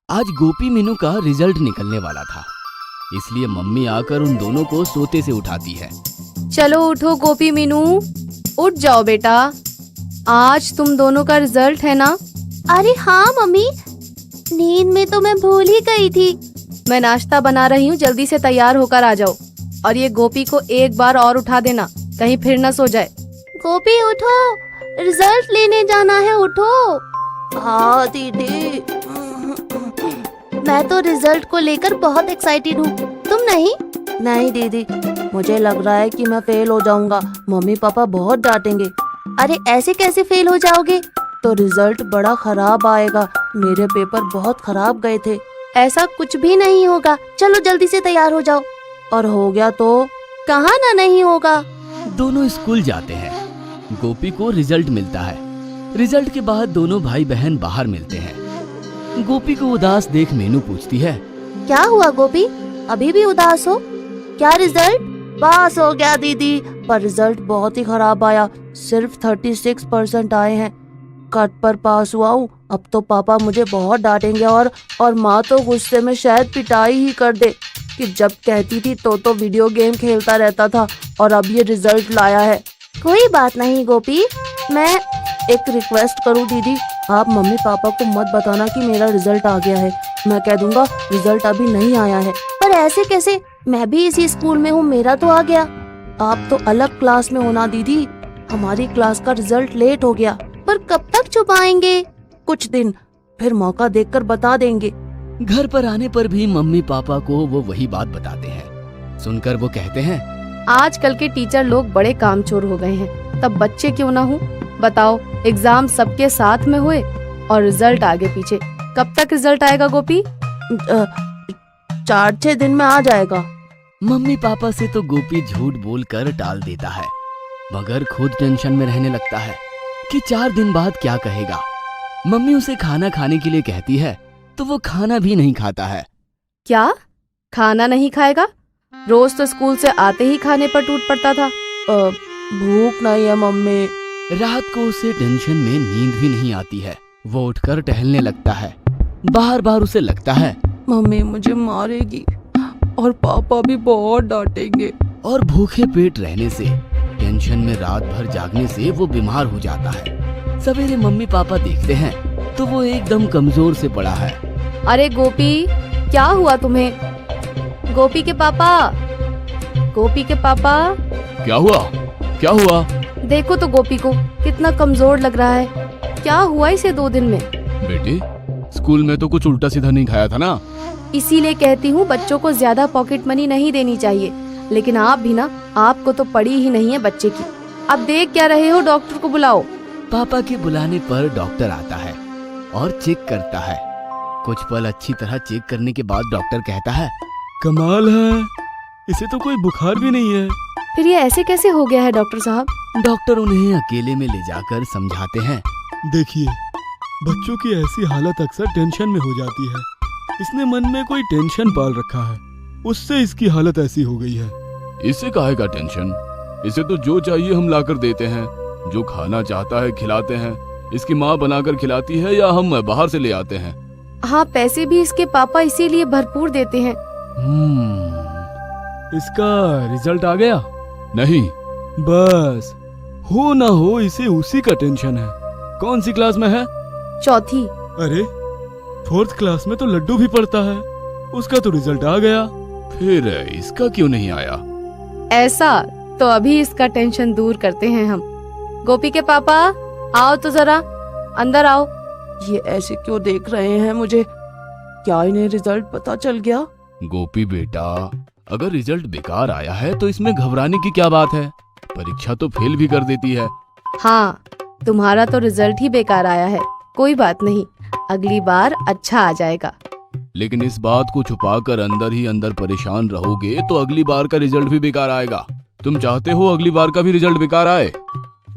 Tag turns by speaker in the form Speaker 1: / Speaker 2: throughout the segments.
Speaker 1: आज गोपी मीनू का रिजल्ट निकलने वाला था, इसलिए मम्मी आकर उन दोनों को सोते से उठाती है।
Speaker 2: चलो उठो गोपी मीनू, उठ जाओ बेटा, आज तुम दोनों का रिजल्ट है ना?
Speaker 3: अरे हाँ मम्मी, नींद में तो मैं भूल ही गई थी।
Speaker 2: मैं नाश्ता बना रही हूँ, जल्दी से तैयार होकर आ जाओ। और ये गोपी को एक बार और उठा देना, कहीं फिर न सो जाए।
Speaker 3: गोपी उठो, रिजल्ट लेने जाना है, उठो। हाँ दीदी, मैं तो रिजल्ट को लेकर बहुत एक्साइटेड हूँ, तुम नहीं? नहीं दीदी, मुझे लग रहा है कि मैं फेल हो जाऊंगा, मम्मी पापा बहुत डांटेंगे। अरे ऐसे कैसे फेल हो जाओगे? तो रिजल्ट बड़ा खराब आएगा, मेरे पेपर बहुत खराब गए थे। ऐसा कुछ भी नहीं होगा, चलो जल्दी से तैयार हो जाओ। और हो गया तो? कहाँ ना नहीं होगा।
Speaker 1: दोनों स्कूल जाते हैं। गोपी को रिजल्ट मिलता है। रिजल्ट के बाद दोनों भाई बहन बाहर मिलते हैं। गोपी को उदास देख मीनू पूछती है,
Speaker 3: क्या हुआ गोपी, अभी भी उदास हो? क्या रिजल्ट? पास हो गया दीदी, पर रिजल्ट बहुत ही खराब आया, सिर्फ 36% आए हैं। कट पर पास हुआ हूँ, अब तो पापा मुझे बहुत डांटेंगे और माँ तो गुस्से में शायद पिटाई ही कर दे कि जब कहती थी तो वीडियो गेम खेलता रहता था और अब ये रिजल्ट लाया है। कोई बात नहीं गोपी, मैं एक रिक्वेस्ट करूँ दीदी, आप मम्मी पापा को मत बताना कि मेरा रिजल्ट आ गया है। मैं कह दूंगा रिजल्ट अभी नहीं आया है। पर ऐसे कैसे, मैं भी इसी स्कूल में हूँ, मेरा तो आ गया। आप तो अलग क्लास में हो ना दीदी, हमारी क्लास का रिजल्ट लेट हो गया। पर कब तक छुपाएंगे? कुछ दिन, फिर मौका देखकर बता देंगे।
Speaker 1: घर पर आने पर भी मम्मी पापा को वो वही बात बताते हैं। सुनकर वो कहते हैं,
Speaker 2: आजकल के टीचर लोग बड़े कामचोर हो गए हैं, तब बच्चे क्यों ना हो। बताओ, एग्जाम सबके साथ में हुए और रिजल्ट आगे पीछे। कब तक रिजल्ट आएगा गोपी?
Speaker 3: 4-6 दिन में आ जाएगा।
Speaker 1: मम्मी पापा से तो गोपी झूठ बोलकर टाल देता है, मगर खुद टेंशन में रहने लगता है कि 4 दिन बाद क्या कहेगा। मम्मी उसे खाना खाने के लिए कहती है तो वो खाना भी नहीं खाता है।
Speaker 2: क्या खाना नहीं खाएगा? रोज तो स्कूल से आते ही खाने पर टूट पड़ता था।
Speaker 3: भूख नहीं है मम्मी।
Speaker 1: रात को उसे टेंशन में नींद भी नहीं आती है। वो उठकर टहलने लगता है। बार बार उसे लगता है
Speaker 3: मम्मी मुझे मारेगी और पापा भी बहुत डांटेंगे।
Speaker 1: और भूखे पेट रहने से, टेंशन में रात भर जागने से वो बीमार हो जाता है। सवेरे मम्मी पापा देखते हैं तो वो एकदम कमजोर से पड़ा है।
Speaker 2: अरे गोपी, क्या हुआ तुम्हें? गोपी के पापा, गोपी के पापा।
Speaker 1: क्या हुआ? क्या हुआ?
Speaker 2: देखो तो गोपी को, कितना कमजोर लग रहा है। क्या हुआ इसे 2 दिन में?
Speaker 1: बेटी, स्कूल में तो कुछ उल्टा सीधा नहीं खाया था ना?
Speaker 2: इसीलिए कहती हूँ बच्चों को ज्यादा पॉकेट मनी नहीं देनी चाहिए। लेकिन आप भी ना, आपको तो पड़ी ही नहीं है बच्चे की। अब देख क्या रहे हो, डॉक्टर को बुलाओ।
Speaker 1: पापा के बुलाने पर डॉक्टर आता है और चेक करता है। कुछ पल अच्छी तरह चेक करने के बाद डॉक्टर कहता है,
Speaker 4: कमाल है, इसे तो कोई बुखार भी नहीं है।
Speaker 2: फिर ये ऐसे कैसे हो गया है डॉक्टर साहब?
Speaker 1: डॉक्टर उन्हें अकेले में ले जाकर समझाते हैं।
Speaker 4: देखिए, बच्चों की ऐसी हालत अक्सर टेंशन में हो जाती है। इसने मन में कोई टेंशन पाल रखा है, उससे इसकी हालत ऐसी हो गई है।
Speaker 5: इससे काहे का टेंशन? इसे तो जो चाहिए हम लाकर देते हैं, जो खाना चाहता है खिलाते हैं। इसकी माँ बनाकर खिलाती है या हम बाहर से ले आते हैं?
Speaker 2: हाँ, पैसे भी इसके पापा इसीलिए भरपूर देते हैं।
Speaker 4: इसका रिजल्ट आ गया?
Speaker 5: नहीं।
Speaker 4: बस, हो ना हो इसे उसी का टेंशन है। कौन सी क्लास में है?
Speaker 2: 4थी।
Speaker 4: अरे 4th क्लास में तो लड्डू भी पढ़ता है, उसका तो रिजल्ट आ गया।
Speaker 5: फिर इसका क्यों नहीं आया?
Speaker 2: ऐसा तो अभी इसका टेंशन दूर करते हैं हम। गोपी के पापा, आओ तो जरा, अंदर आओ।
Speaker 3: ये ऐसे क्यों देख रहे हैं मुझे? क्या इन्हें रिजल्ट पता चल गया?
Speaker 5: गोपी बेटा, अगर रिजल्ट बेकार आया है तो इसमें घबराने की क्या बात है? परीक्षा तो फेल भी कर देती है।
Speaker 2: हाँ, तुम्हारा तो रिजल्ट ही बेकार आया है, कोई बात नहीं, अगली बार अच्छा आ जाएगा।
Speaker 5: लेकिन इस बात को छुपाकर अंदर ही अंदर परेशान रहोगे तो अगली बार का रिजल्ट भी बेकार आएगा। तुम चाहते हो अगली बार का भी रिजल्ट बेकार आए?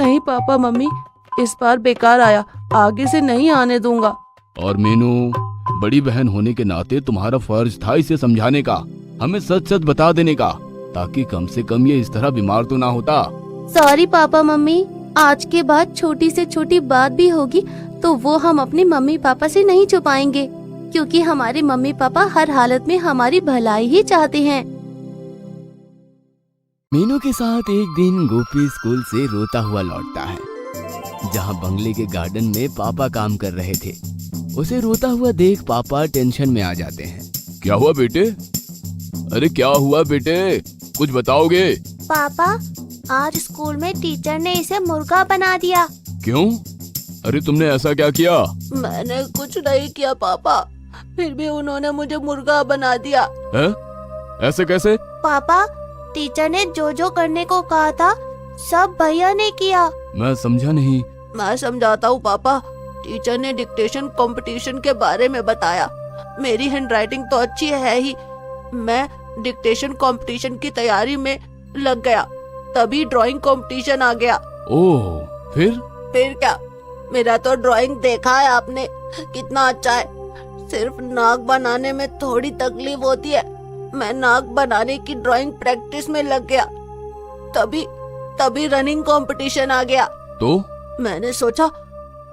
Speaker 3: नहीं पापा मम्मी, इस बार बेकार आया, आगे से नहीं आने दूंगा।
Speaker 5: और मीनू, बड़ी बहन होने के नाते तुम्हारा फर्ज था इसे समझाने का, हमें सच सच बता देने का, ताकि कम से कम ये इस तरह बीमार तो ना होता।
Speaker 3: सॉरी पापा मम्मी, आज के बाद छोटी से छोटी बात भी होगी तो वो हम अपने मम्मी पापा से नहीं छुपाएंगे। क्योंकि हमारे मम्मी पापा हर हालत में हमारी भलाई ही चाहते हैं।
Speaker 1: मीनू के साथ एक दिन गोपी स्कूल से रोता हुआ लौटता है, जहाँ बंगले के गार्डन में पापा काम कर रहे थे। उसे रोता हुआ देख पापा टेंशन में आ जाते हैं।
Speaker 5: क्या हुआ बेटे? अरे क्या हुआ बेटे, कुछ बताओगे?
Speaker 3: पापा, आज स्कूल में टीचर ने इसे मुर्गा बना दिया।
Speaker 5: क्यों? अरे तुमने ऐसा क्या किया?
Speaker 3: मैंने कुछ नहीं किया पापा, फिर भी उन्होंने मुझे मुर्गा बना दिया।
Speaker 5: है? ऐसे कैसे?
Speaker 3: पापा, टीचर ने जो जो करने को कहा था सब भैया ने किया।
Speaker 5: मैं समझा नहीं।
Speaker 3: मैं समझाता हूँ पापा। टीचर ने डिक्टेशन कंपटीशन के बारे में बताया। मेरी हैंडराइटिंग तो अच्छी है ही, मैं डिक्टेशन कंपटीशन की तैयारी में लग गया, तभी ड्राइंग कंपटीशन आ गया।
Speaker 5: ओह, फिर
Speaker 3: क्या, मेरा तो ड्राइंग देखा है आपने, कितना अच्छा है। सिर्फ नाक बनाने में थोड़ी तकलीफ होती है। मैं नाक बनाने की ड्राइंग प्रैक्टिस में लग गया, तभी रनिंग कंपटीशन आ गया।
Speaker 5: तो
Speaker 3: मैंने सोचा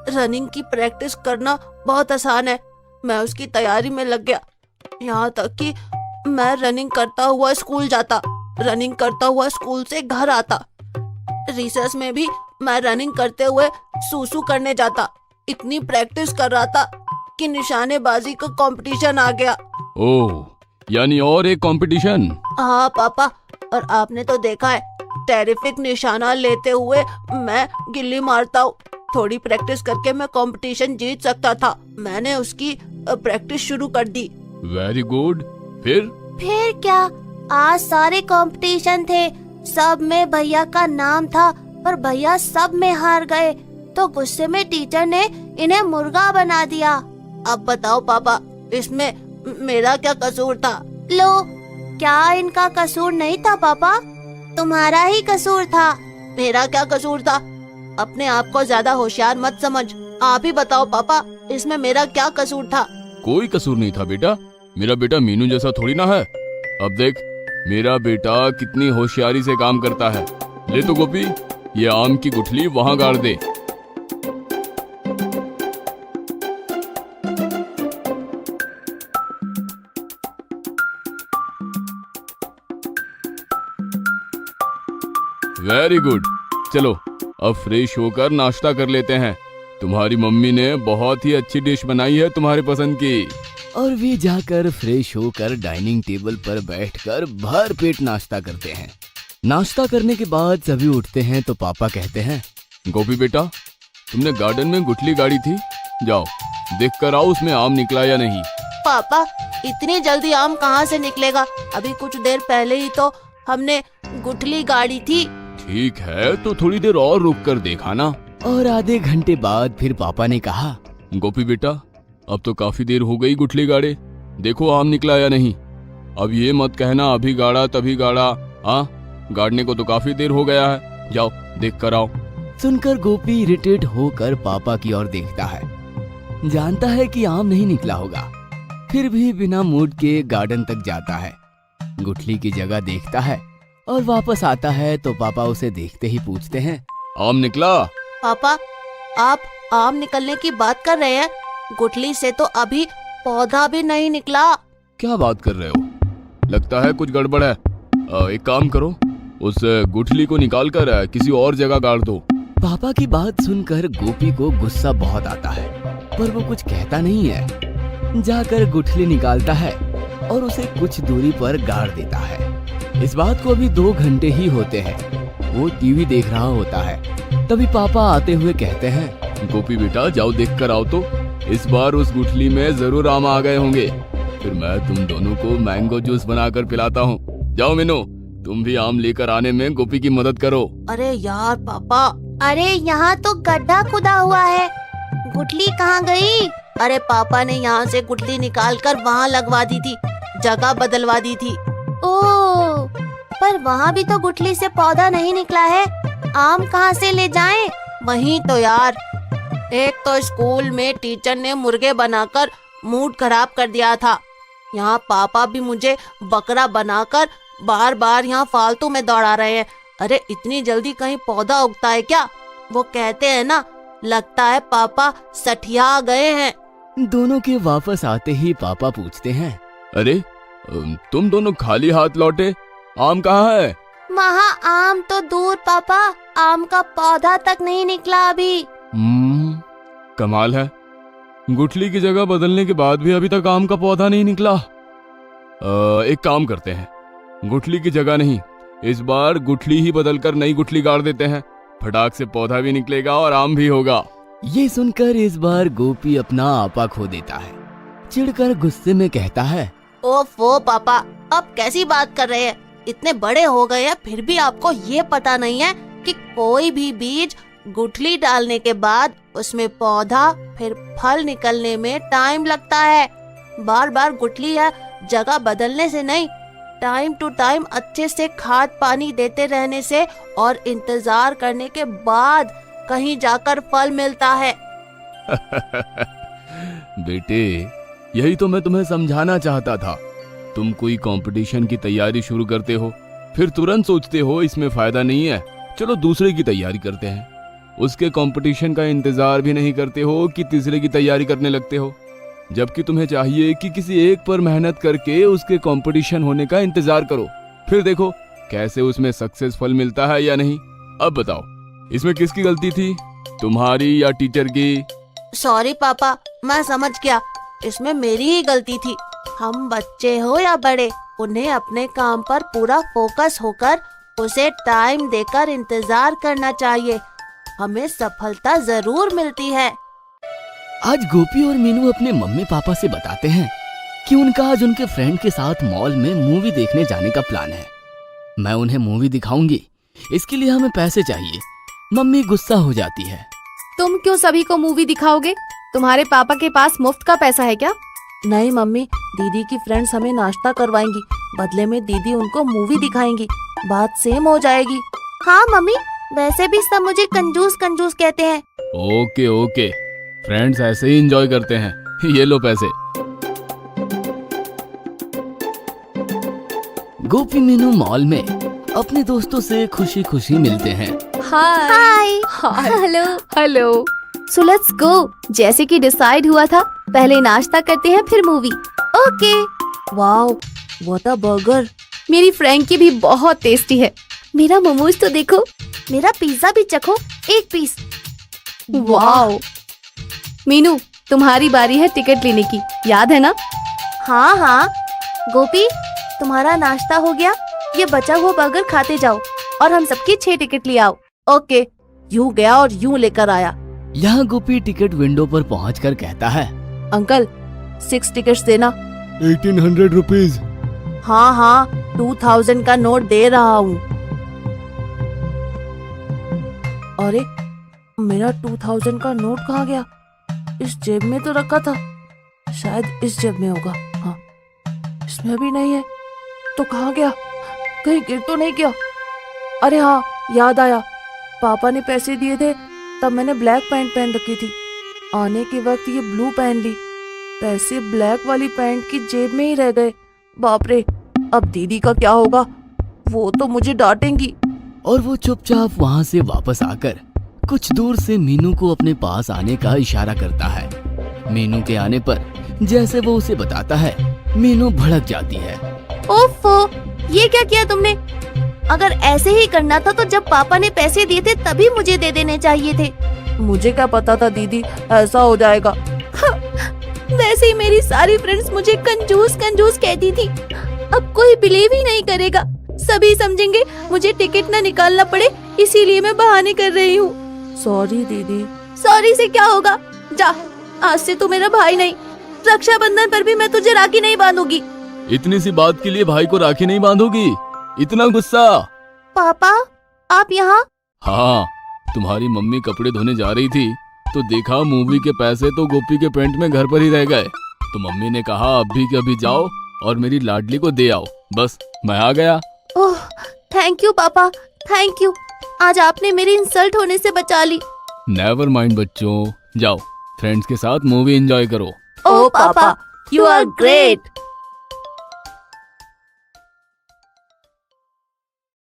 Speaker 3: रनिंग की प्रैक्टिस करना बहुत आसान है, मैं उसकी तैयारी में लग गया। यहाँ तक कि मैं रनिंग करता हुआ स्कूल जाता, रनिंग करता हुआ स्कूल से घर आता। रिसेस में भी मैं रनिंग करते हुए सूसू करने जाता। इतनी प्रैक्टिस कर रहा था कि निशानेबाजी का कंपटीशन आ गया।
Speaker 5: ओह, यानी और एक कंपटीशन?
Speaker 3: हाँ पापा, और आपने तो देखा है, टेरिफिक निशाना लेते हुए मैं गिल्ली मारता हूँ। थोड़ी प्रैक्टिस करके मैं कंपटीशन जीत सकता था। मैंने उसकी प्रैक्टिस शुरू कर दी।
Speaker 5: Very good. फिर
Speaker 3: क्या, आज सारे कंपटीशन थे, सब में भैया का नाम था, पर भैया सब में हार गए, तो गुस्से में टीचर ने इन्हें मुर्गा बना दिया। अब बताओ पापा, इसमें मेरा क्या कसूर था? लो, क्या इनका कसूर नहीं था पापा? तुम्हारा ही कसूर था। मेरा क्या कसूर था? अपने आप को ज्यादा होशियार मत समझ। आप ही बताओ पापा, इसमें मेरा क्या कसूर था?
Speaker 5: कोई कसूर नहीं था बेटा। मेरा बेटा मीनू जैसा थोड़ी ना है। अब देख, मेरा बेटा कितनी होशियारी से काम करता है। ले तो गोपी, ये आम की गुठली वहाँ गाड़ दे। Very good. चलो अब फ्रेश होकर नाश्ता कर लेते हैं। तुम्हारी मम्मी ने बहुत ही अच्छी डिश बनाई है तुम्हारे पसंद की।
Speaker 1: और वे जाकर फ्रेश होकर डाइनिंग टेबल पर बैठकर भर पेट नाश्ता करते हैं। नाश्ता करने के बाद सभी उठते हैं तो पापा कहते हैं,
Speaker 5: गोपी बेटा, तुमने गार्डन में गुठली गाड़ी थी, जाओ देख कर आओ उसमें आम निकला या नहीं।
Speaker 3: पापा, इतनी जल्दी आम कहाँ से निकलेगा? अभी कुछ देर पहले ही तो हमने गुठली गाड़ी थी।
Speaker 5: ठीक है, तो थोड़ी देर और रुक कर देखा ना।
Speaker 1: और आधे घंटे बाद फिर पापा ने कहा,
Speaker 5: गोपी बेटा, अब तो काफी देर हो गई गुठली गाड़े, देखो आम निकला या नहीं। अब ये मत कहना अभी गाड़ा तभी गाड़ा। हाँ, गाड़ने को तो काफी देर हो गया है, जाओ देख कर आओ।
Speaker 1: सुनकर गोपी इरिटेट होकर पापा की ओर देखता है। जानता है कि आम नहीं निकला होगा, फिर भी बिना मूड के गार्डन तक जाता है, गुठली की जगह देखता है और वापस आता है तो पापा उसे देखते ही पूछते हैं,
Speaker 5: आम निकला?
Speaker 3: पापा, आप आम निकलने की बात कर रहे हैं? गुठली से तो अभी पौधा भी नहीं निकला।
Speaker 5: क्या बात कर रहे हो? लगता है कुछ गड़बड़ है। एक काम करो, उस गुठली को निकाल कर किसी और जगह गाड़ दो।
Speaker 1: पापा की बात सुनकर गोपी को गुस्सा बहुत आता है, पर वो कुछ कहता नहीं है। जाकर गुठली निकालता है और उसे कुछ दूरी पर गाड़ देता है। इस बात को अभी 2 घंटे ही होते हैं। वो टीवी देख रहा होता है, तभी पापा आते हुए कहते हैं,
Speaker 5: गोपी बेटा, जाओ देख कर आओ तो। इस बार उस गुठली में जरूर आम आ गए होंगे, फिर मैं तुम दोनों को मैंगो जूस बनाकर पिलाता हूँ। जाओ मीनू, तुम भी आम लेकर आने में गोपी की मदद करो।
Speaker 3: अरे यार पापा, अरे यहाँ तो गड्ढा खुदा हुआ है, गुठली कहाँ गई? अरे पापा ने यहाँ से गुठली निकाल कर वहाँ लगवा दी थी, जगह बदलवा दी थी। ओह, पर वहाँ भी तो गुठली से पौधा नहीं निकला है, आम कहाँ से ले जाएं? वहीं तो यार, एक तो स्कूल में टीचर ने मुर्गे बनाकर मूड खराब कर दिया था, यहाँ पापा भी मुझे बकरा बनाकर बार बार यहाँ फालतू में दौड़ा रहे हैं। अरे इतनी जल्दी कहीं पौधा उगता है क्या? वो कहते हैं ना, लगता है पापा सठिया गए हैं।
Speaker 1: दोनों के वापस आते ही पापा पूछते हैं,
Speaker 5: अरे तुम दोनों खाली हाथ लौटे, आम कहाँ है?
Speaker 3: वहाँ आम तो दूर पापा, आम का पौधा तक नहीं निकला अभी।
Speaker 5: कमाल है, गुठली की जगह बदलने के बाद भी अभी तक आम का पौधा नहीं निकला। एक काम करते हैं, गुठली की जगह नहीं, इस बार गुठली ही बदलकर नई गुठली गाड़ देते हैं, फटाक से पौधा भी निकलेगा और आम भी होगा।
Speaker 1: ये सुनकर इस बार गोपी अपना आपा खो देता है। चिढ़कर गुस्से में कहता है,
Speaker 3: ओफो पापा, अब कैसी बात कर रहे हैं? इतने बड़े हो गए हैं फिर भी आपको ये पता नहीं है कि कोई भी बीज गुठली डालने के बाद उसमें पौधा फिर फल निकलने में टाइम लगता है। बार बार गुठली या जगह बदलने से नहीं, टाइम टू टाइम अच्छे से खाद पानी देते रहने से और इंतजार करने के बाद कहीं जाकर फल मिलता है।
Speaker 5: बेटे, यही तो मैं तुम्हें समझाना चाहता था। तुम कोई कंपटीशन की तैयारी शुरू करते हो, फिर तुरंत सोचते हो इसमें फायदा नहीं है, चलो दूसरे की तैयारी करते हैं। उसके कंपटीशन का इंतजार भी नहीं करते हो कि तीसरे की तैयारी करने लगते हो, जबकि तुम्हें चाहिए कि किसी एक पर मेहनत करके उसके कंपटीशन होने का इंतजार करो, फिर देखो कैसे उसमें सक्सेसफुल मिलता है या नहीं। अब बताओ, इसमें किसकी गलती थी, तुम्हारी या टीचर की?
Speaker 3: सॉरी पापा, मैं समझ गया, इसमें मेरी ही गलती थी। हम बच्चे हो या बड़े, उन्हें अपने काम पर पूरा फोकस होकर उसे टाइम देकर इंतजार करना चाहिए, हमें सफलता जरूर मिलती है।
Speaker 1: आज गोपी और मीनू अपने मम्मी पापा से बताते हैं कि उनका आज उनके फ्रेंड के साथ मॉल में मूवी देखने जाने का प्लान है। मैं उन्हें मूवी दिखाऊंगी, इसके लिए हमें पैसे चाहिए। मम्मी गुस्सा हो जाती है।
Speaker 2: तुम क्यों सभी को मूवी दिखाओगे? तुम्हारे पापा के पास मुफ्त का पैसा है क्या?
Speaker 3: नहीं मम्मी, दीदी की फ्रेंड्स हमें नाश्ता करवाएंगी, बदले में दीदी उनको मूवी दिखाएंगी, बात सेम हो जाएगी। हाँ मम्मी, वैसे भी सब मुझे कंजूस कंजूस कहते हैं।
Speaker 5: ओके ओके, फ्रेंड्स ऐसे ही एंजॉय करते हैं, ये लो पैसे।
Speaker 1: गोपी मीनू मॉल में अपने दोस्तों से खुशी खुशी मिलते हैं।
Speaker 2: Hi hello hello. So let's go. जैसे कि डिसाइड हुआ था, पहले नाश्ता करते हैं फिर movie. Okay.
Speaker 3: Wow, what a burger.
Speaker 2: मेरी फ्रैंकी भी बहुत टेस्टी है। मेरा मोमोज तो देखो।
Speaker 3: मेरा पिज्जा भी चखो, एक पीस।
Speaker 2: वाओ। मीनू, तुम्हारी बारी है टिकट लेने की, याद है ना?
Speaker 3: हाँ हाँ। गोपी, तुम्हारा नाश्ता हो गया, ये बचा हुआ बर्गर खाते जाओ और हम सबकी 6 टिकट ले आओ। ओके। यूं गया और यूं लेकर आया।
Speaker 1: यहाँ गोपी टिकट विंडो पर पहुंचकर कहता है,
Speaker 3: अंकल 6 टिकट्स देना।
Speaker 4: 1800 रुपीज।
Speaker 3: हाँ हाँ, 2000 का नोट दे रहा हूँ। अरे, मेरा 2000 का नोट कहाँ गया? इस जेब में तो रखा था, शायद इस जेब में होगा। हाँ, इसमें भी नहीं है, तो कहाँ गया? कहीं गिर तो नहीं गया? अरे हाँ, याद आया, पापा ने पैसे दिए थे तब मैंने ब्लैक पैंट पहन रखी थी, आने के वक्त ये ब्लू पहन ली, पैसे ब्लैक वाली पैंट की जेब में ही रह गए। बाप रे, अब दीदी का क्या होगा? वो तो मुझे डांटेंगी।
Speaker 1: और वो चुपचाप वहाँ से वापस आकर कुछ दूर से मीनू को अपने पास आने का इशारा करता है। मीनू के आने पर जैसे वो उसे बताता है, मीनू भड़क जाती है।
Speaker 3: ओफो, ये क्या किया तुमने? अगर ऐसे ही करना था तो जब पापा ने पैसे दिए थे तभी मुझे दे देने चाहिए थे। मुझे क्या पता था दीदी ऐसा हो जाएगा। वैसे ही मेरी सारी फ्रेंड्स मुझे कंजूस कंजूस कहती थी। अब कोई बिलीव ही नहीं करेगा, सभी समझेंगे मुझे टिकट ना निकालना पड़े, इसीलिए मैं बहाने कर रही हूँ। सॉरी दीदी। सॉरी से क्या होगा? जा, आज से तू मेरा भाई नहीं, रक्षाबंधन पर भी मैं तुझे राखी नहीं बांधूंगी।
Speaker 5: इतनी सी बात के लिए भाई को राखी नहीं बांधोगी? इतना गुस्सा?
Speaker 3: पापा, आप यहाँ?
Speaker 5: हाँ, तुम्हारी मम्मी कपड़े धोने जा रही थी तो देखा मूवी के पैसे तो गोपी के पेंट में घर पर ही रह गए, तो मम्मी ने कहा अभी के अभी जाओ और मेरी लाडली को दे आओ। बस मैं आ गया।
Speaker 3: ओह, थैंक यू पापा, थैंक यू। आज आपने मेरी इंसल्ट होने से बचा ली।
Speaker 5: नेवर माइंड बच्चों, जाओ फ्रेंड्स के साथ मूवी एंजॉय करो।
Speaker 3: ओह पापा, यू आर ग्रेट।